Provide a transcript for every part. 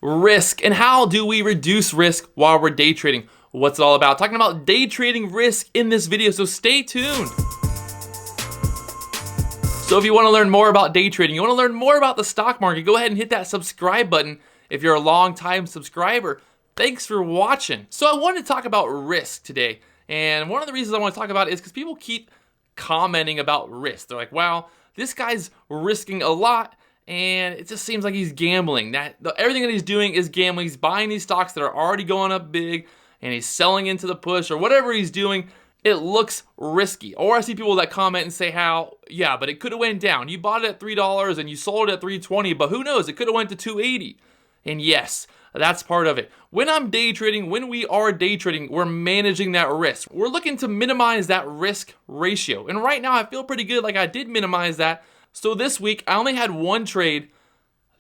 risk and how do we reduce risk while we're day trading. What's it all about? Talking about day trading risk in this video, so stay tuned. So if you want to learn more about day trading, you want to learn more about the stock market, go ahead and hit that subscribe button if you're a long-time subscriber. Thanks for watching. So I wanted to talk about risk today, and one of the reasons I want to talk about it is because people keep commenting about risk. They're like, wow, this guy's risking a lot, and it just seems like he's gambling. Everything that he's doing is gambling. He's buying these stocks that are already going up big, and he's selling into the push, or whatever he's doing. It looks risky. Or I see people that comment and say how, yeah, but it could have went down. You bought it at $3 and you sold it at $3.20, but who knows? It could have went to $2.80. And yes, that's part of it. When I'm day trading, when we are day trading, we're managing that risk. We're looking to minimize that risk ratio. And right now I feel pretty good, like I did minimize that. So this week I only had one trade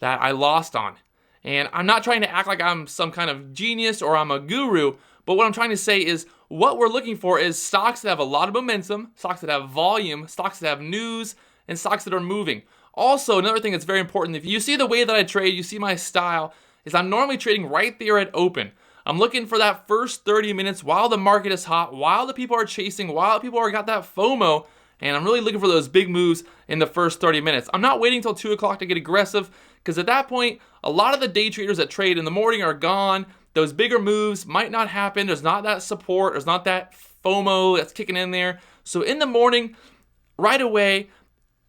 that I lost on. And I'm not trying to act like I'm some kind of genius or I'm a guru, but what I'm trying to say is what we're looking for is stocks that have a lot of momentum, stocks that have volume, stocks that have news, and stocks that are moving. Also, another thing that's very important, if you see the way that I trade, you see my style, is I'm normally trading right there at open. I'm looking for that first 30 minutes while the market is hot, while the people are chasing, while people are got that FOMO, and I'm really looking for those big moves in the first 30 minutes. I'm not waiting till 2 o'clock to get aggressive, because at that point, a lot of the day traders that trade in the morning are gone. Those bigger moves might not happen. There's not that support. There's not that FOMO that's kicking in there. So in the morning, right away,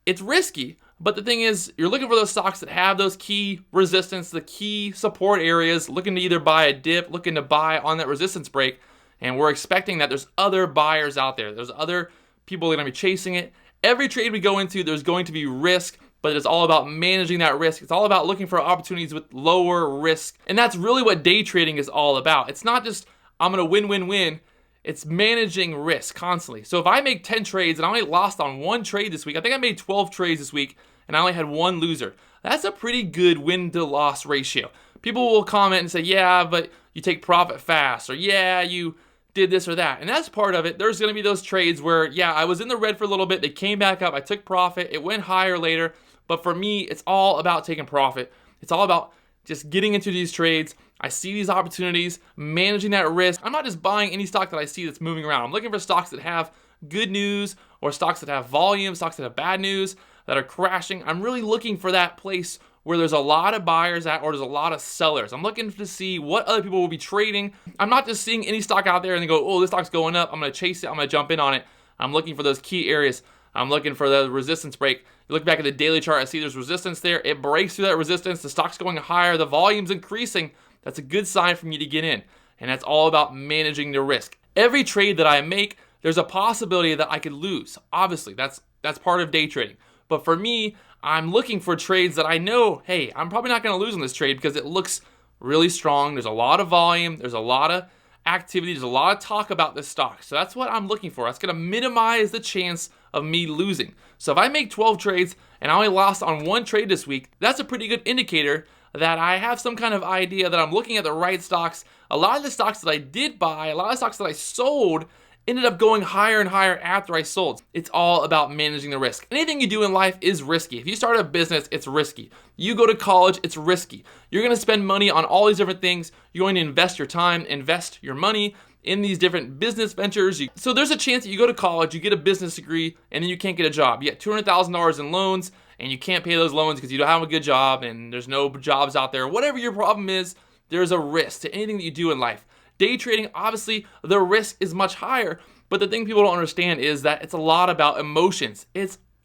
it's risky. But the thing is, you're looking for those stocks that have those key resistance, the key support areas, looking to either buy a dip, looking to buy on that resistance break. And we're expecting that there's other buyers out there. There's other people that are going to be chasing it. Every trade we go into, there's going to be risk. But it's all about managing that risk. It's all about looking for opportunities with lower risk. And that's really what day trading is all about. It's not just, I'm going to win, win, win. It's managing risk constantly. So if I make 10 trades and I only lost on one trade this week, I think I made 12 trades this week and I only had one loser. That's a pretty good win to loss ratio. People will comment and say, yeah, but you take profit fast, or yeah, you did this or that. And that's part of it. There's going to be those trades where, yeah, I was in the red for a little bit. They came back up. I took profit. It went higher later. But for me, it's all about taking profit. It's all about just getting into these trades. I see these opportunities, managing that risk. I'm not just buying any stock that I see that's moving around. I'm looking for stocks that have good news, or stocks that have volume, stocks that have bad news, that are crashing. I'm really looking for that place where there's a lot of buyers at, or there's a lot of sellers. I'm looking to see what other people will be trading. I'm not just seeing any stock out there and they go, oh, this stock's going up, I'm going to chase it, I'm going to jump in on it. I'm looking for those key areas. I'm looking for the resistance break. You look back at the daily chart, I see there's resistance there. It breaks through that resistance. The stock's going higher. The volume's increasing. That's a good sign for me to get in. And that's all about managing the risk. Every trade that I make, there's a possibility that I could lose. Obviously, that's part of day trading. But for me, I'm looking for trades that I know, hey, I'm probably not going to lose on this trade because it looks really strong. There's a lot of volume. There's a lot of activity. There's a lot of talk about this stock. So that's what I'm looking for. That's going to minimize the chance of me losing. So if I make 12 trades and I only lost on one trade this week, that's a pretty good indicator that I have some kind of idea that I'm looking at the right stocks. A lot of the stocks that I did buy, a lot of stocks that I sold, ended up going higher and higher after I sold. It's all about managing the risk. Anything you do in life is risky. If you start a business, it's risky. You go to college, it's risky. You're going to spend money on all these different things. You're going to invest your time, invest your money in these different business ventures. So there's a chance that you go to college, you get a business degree, and then you can't get a job. You get $200,000 in loans, and you can't pay those loans because you don't have a good job, and there's no jobs out there. Whatever your problem is, there's a risk to anything that you do in life. Day trading, obviously, the risk is much higher, but the thing people don't understand is that it's a lot about emotions.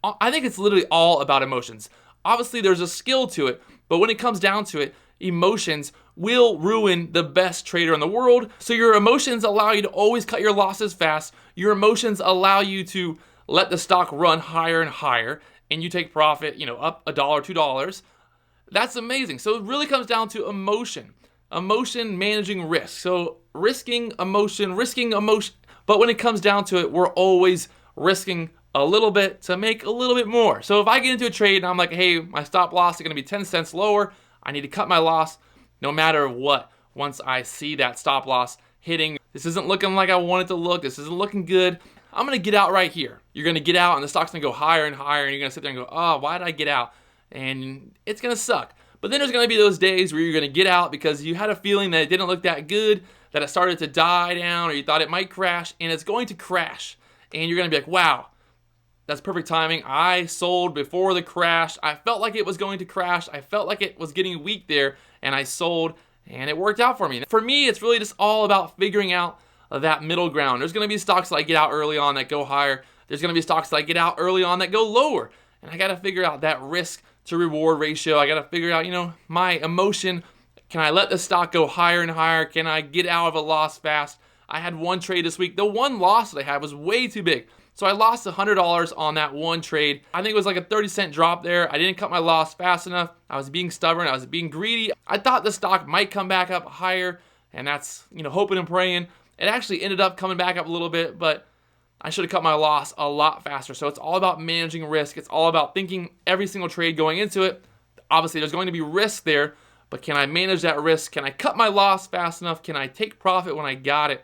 I think it's literally all about emotions. Obviously, there's a skill to it, but when it comes down to it, emotions will ruin the best trader in the world. So your emotions allow you to always cut your losses fast. Your emotions allow you to let the stock run higher and higher, and you take profit, up $1, $2. That's amazing. So it really comes down to emotion. Emotion managing risk. So risking emotion. But when it comes down to it, we're always risking a little bit to make a little bit more. So if I get into a trade and I'm like, hey, my stop loss is going to be 10 cents lower, I need to cut my loss no matter what. Once I see that stop loss hitting, this isn't looking like I want it to look. This isn't looking good. I'm going to get out right here. You're going to get out and the stock's going to go higher and higher, and you're going to sit there and go, oh, why did I get out? And it's going to suck. But then there's going to be those days where you're going to get out because you had a feeling that it didn't look that good, that it started to die down, or you thought it might crash, and it's going to crash. And you're going to be like, wow, that's perfect timing. I sold before the crash. I felt like it was going to crash. I felt like it was getting weak there, and I sold, and it worked out for me. For me, it's really just all about figuring out that middle ground. There's going to be stocks that I get out early on that go higher. There's going to be stocks that I get out early on that go lower. And I got to figure out that risk to reward ratio. I got to figure out, my emotion. Can I let the stock go higher and higher? Can I get out of a loss fast? I had one trade this week. The one loss that I had was way too big. So I lost $100 on that one trade. I think it was like a 30-cent drop there. I didn't cut my loss fast enough. I was being stubborn. I was being greedy. I thought the stock might come back up higher, and that's, hoping and praying. It actually ended up coming back up a little bit, but I should have cut my loss a lot faster. So it's all about managing risk. It's all about thinking every single trade going into it. Obviously, there's going to be risk there, but can I manage that risk? Can I cut my loss fast enough? Can I take profit when I got it?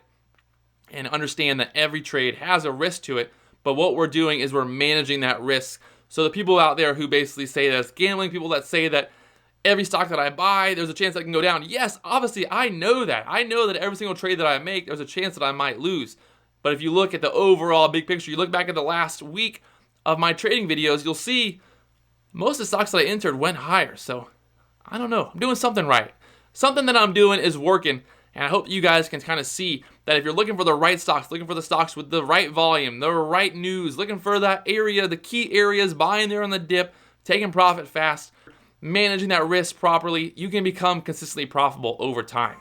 And understand that every trade has a risk to it, but what we're doing is we're managing that risk. So the people out there who basically say that it's gambling, people that say that every stock that I buy, there's a chance that it can go down. Yes, obviously, I know that. I know that every single trade that I make, there's a chance that I might lose. But if you look at the overall big picture, you look back at the last week of my trading videos, you'll see most of the stocks that I entered went higher. So I don't know. I'm doing something right. Something that I'm doing is working. And I hope you guys can kind of see that if you're looking for the right stocks, looking for the stocks with the right volume, the right news, looking for that area, the key areas, buying there on the dip, taking profit fast, managing that risk properly, you can become consistently profitable over time.